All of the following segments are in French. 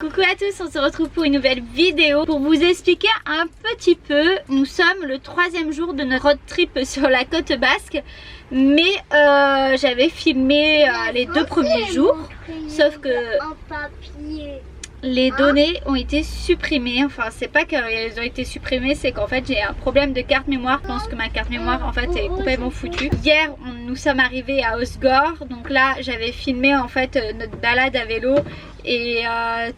Coucou à tous, on se retrouve pour une nouvelle vidéo pour vous expliquer un petit peu. Nous sommes le 3e jour de notre road trip sur la côte basque, mais j'avais filmé les 2 premiers jours, sauf que les données ont été supprimées. Enfin, c'est pas qu'elles ont été supprimées, c'est qu'en fait j'ai un problème de carte mémoire. Je pense que ma carte mémoire en fait est complètement foutue. Hier nous sommes arrivés à Osgore, donc là j'avais filmé en fait notre balade à vélo et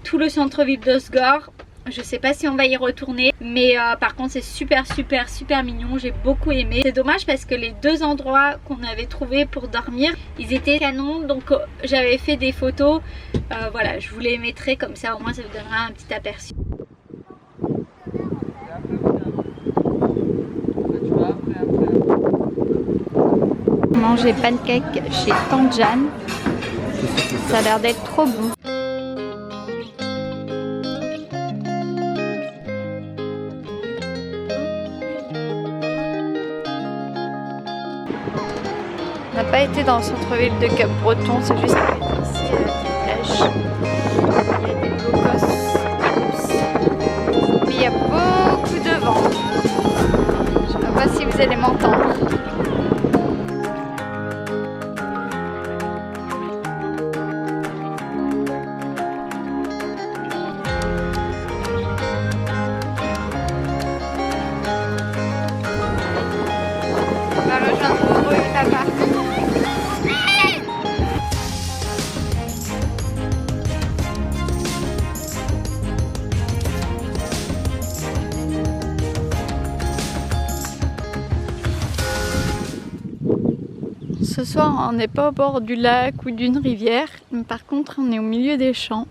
tout le centre-ville d'Osgore. Je sais pas si on va y retourner, mais par contre c'est super mignon, j'ai beaucoup aimé. C'est dommage parce que les 2 endroits qu'on avait trouvés pour dormir, ils étaient canons, donc j'avais fait des photos. Voilà, je vous les mettrai comme ça, au moins ça vous donnera un petit aperçu. Manger pancake chez Tante Jeanne, ça a l'air d'être trop bon. On n'a pas été dans le centre-ville de Cap-Breton, c'est juste ici à la petite plage. Il y a des beaux gosses. Mais il y a beaucoup de vent. Je ne sais pas si vous allez m'entendre. On va rejoindre Roro là-bas. Ce soir, on n'est pas au bord du lac ou d'une rivière, mais par contre, on est au milieu des champs,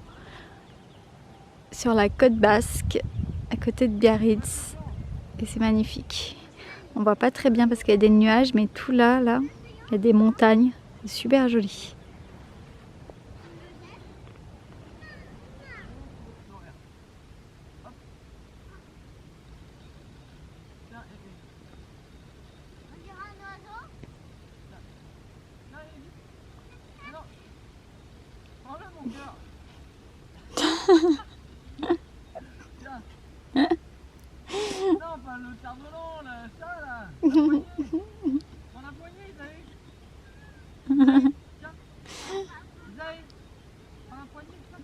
sur la côte basque, à côté de Biarritz, et c'est magnifique. On voit pas très bien parce qu'il y a des nuages, mais tout là, il y a des montagnes, c'est super joli. Non, pas le cerf-volant, là, ça, là. La poignée. Prends la poignée, Zay. Tiens. Zay. Prends la poignée, tiens.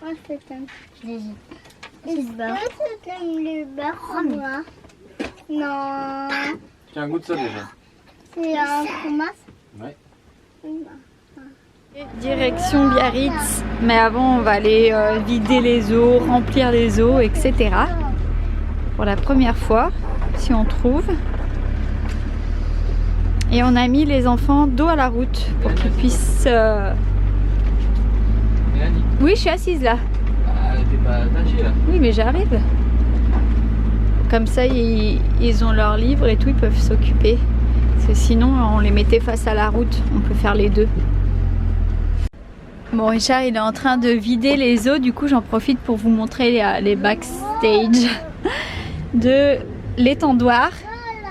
Moi, c'est un plaisir. Est-ce que c'est le beurre pour moi? Non. Tiens, goûte ça déjà. C'est un fromage? Ouais. Direction Biarritz, mais avant on va aller vider les eaux, remplir les eaux, etc. Pour la première fois, si on trouve. Et on a mis les enfants dos à la route pour qu'ils puissent... Mélanie. Oui, je suis assise là. Ah, t'es pas attachée, là. Oui, mais j'arrive. Comme ça, ils ont leur livre et tout, ils peuvent s'occuper. Parce que sinon, on les mettait face à la route. On peut faire les deux. Bon, Richard, il est en train de vider les eaux. Du coup, j'en profite pour vous montrer les backstage de l'étendoir.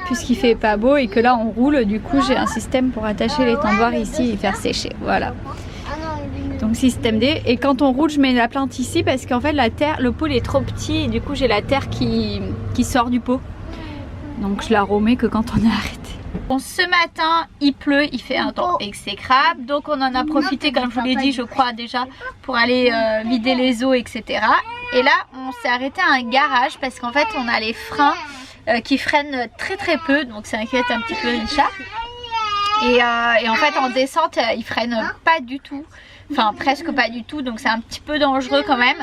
Puisqu'il fait pas beau et que là, on roule. Du coup, j'ai un système pour attacher l'étendoir ici et faire sécher. Voilà. Donc système D, et quand on roule je mets la plante ici parce qu'en fait la terre, le pot est trop petit et du coup j'ai la terre qui sort du pot, donc je la remets que quand on est arrêté. Bon, ce matin il pleut, il fait un temps exécrable, donc on en a profité comme je vous l'ai dit je crois déjà pour aller vider les eaux, etc. Et là on s'est arrêté à un garage parce qu'en fait on a les freins qui freinent très peu, donc ça inquiète un petit peu Richard. Et en fait en descente ils freinent pas du tout. Enfin presque pas du tout, donc c'est un petit peu dangereux quand même.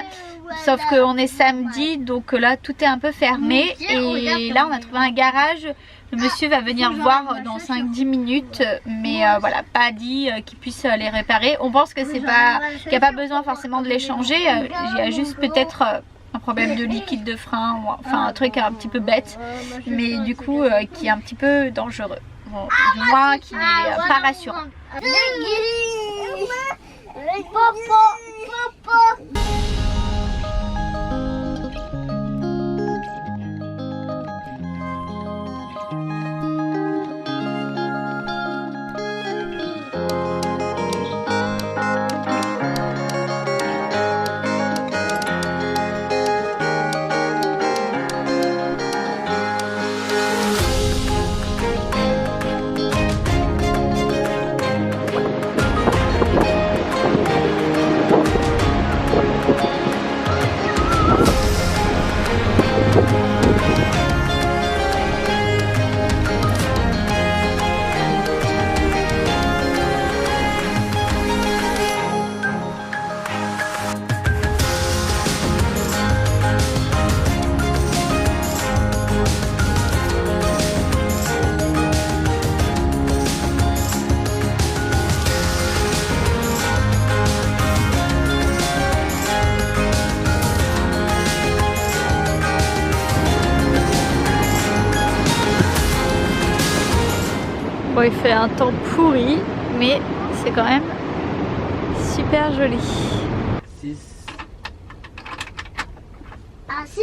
Sauf qu'on est samedi, donc là tout est un peu fermé. Et là on a trouvé un garage. Le monsieur va venir voir dans 5-10 minutes. Mais voilà, pas dit qu'il puisse les réparer. On pense que c'est pas, qu'il n'y a pas besoin forcément de les changer. Il y a juste peut-être un problème de liquide de frein, ou enfin un truc un petit peu bête. Mais du coup qui est un petit peu dangereux. Bon, du moins qui n'est pas rassurant. il fait un temps pourri, mais c'est quand même super joli. 6. Ah, 6.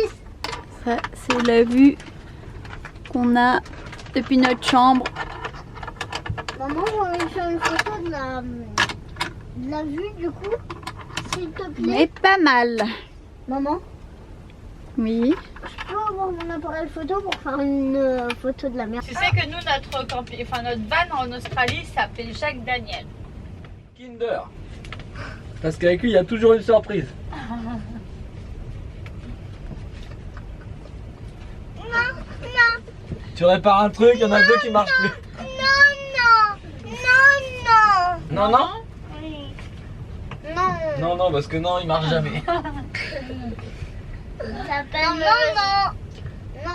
Ça, c'est la vue qu'on a depuis notre chambre. Maman, on va faire une photo de la vue du coup, s'il te plaît. Mais pas mal. Maman, Oui. je peux avoir mon appareil photo pour faire une photo de la mer. Tu sais que nous, notre van en Australie s'appelle Jacques Daniel. Kinder. Parce qu'avec lui, il y a toujours une surprise. Tu répares un truc, il y en a deux qui marchent plus. Non, Non, non. non. Non, non, parce que non, il marche jamais. Ça s'appelle non.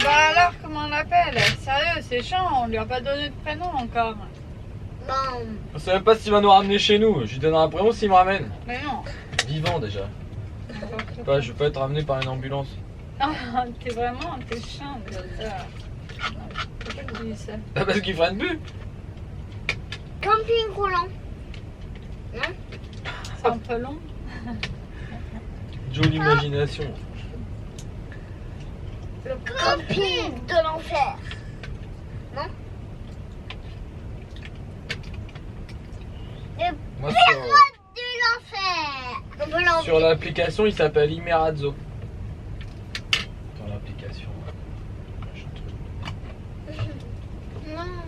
Bah alors, comment on l'appelle? Sérieux, c'est chiant, on lui a pas donné de prénom encore. Bon. On sait même pas s'il va nous ramener chez nous. Je lui donnerai un prénom s'il me ramène. Mais non. Vivant déjà. Je veux pas être ramené par une ambulance. T'es chiant de ça. Pourquoi tu dis ça? Ah, parce qu'il freine plus. Camping roulant. C'est un peu long. Jolie imagination. Le camping de l'enfer. Non? Moi, De l'enfer. sur l'application, il s'appelle Imerazzo. Sur l'application. Non.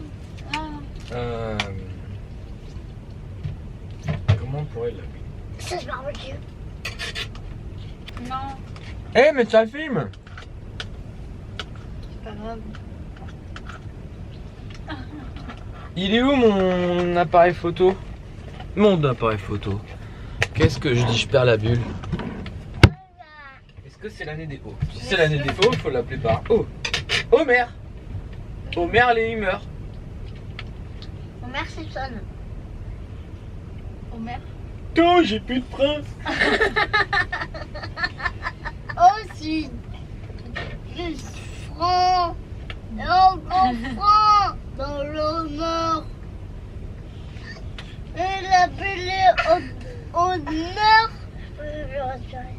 Comment on pourrait l'appeler? Ça se barbecue. Non, Eh, mais ça filme. c'est pas grave. Il est où mon appareil photo? Mon appareil photo. Qu'est-ce que je dis? Je perds la bulle. Est-ce que c'est l'année des O? Si c'est l'année des O, il faut l'appeler par O. Homer. Homer les humeurs. Homer Simpson. Homer. Oh, j'ai plus de prince. Aussi. Plus franc. Et encore franc. Dans l'honneur. Et l'appelé honneur. Je vais respirer.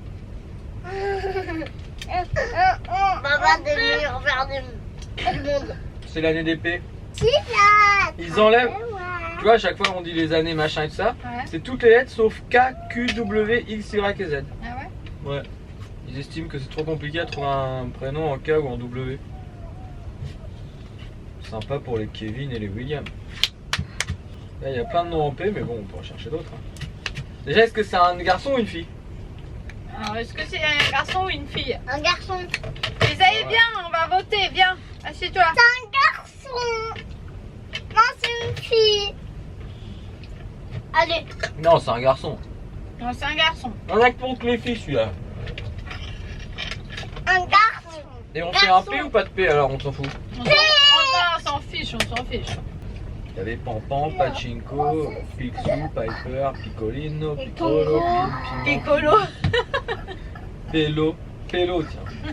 Papa des meilleurs verres du monde. C'est l'année d'épée. C'est ça. Ils enlèvent. Tu vois, à chaque fois on dit les années machin et tout ça. Ouais. C'est toutes les lettres sauf K, Q, W, X, Y et Z. Ah ouais? Ouais. Ils estiment que c'est trop compliqué à trouver un prénom en K ou en W. Sympa pour les Kevin et les William. Là, il y a plein de noms en P, mais bon, on peut en chercher d'autres. Hein. Déjà, est-ce que c'est un garçon ou une fille? Alors, est-ce que c'est un garçon ou une fille? Un garçon. Les allez bien, on va voter, viens, assieds-toi. C'est un garçon. Non, c'est une fille. Allez. Non, c'est un garçon. Non, c'est un garçon. On a que pour les filles, celui-là. Un garçon. Et on fait un P ou pas de P alors, on s'en fout? On s'en fiche, on s'en fiche. Il y avait Pampan, Pachinko, Picsou, Piper, Piccolino, Et Piccolo, Tongo. Pimpino, Piccolo. Pélo, Pélo, tiens.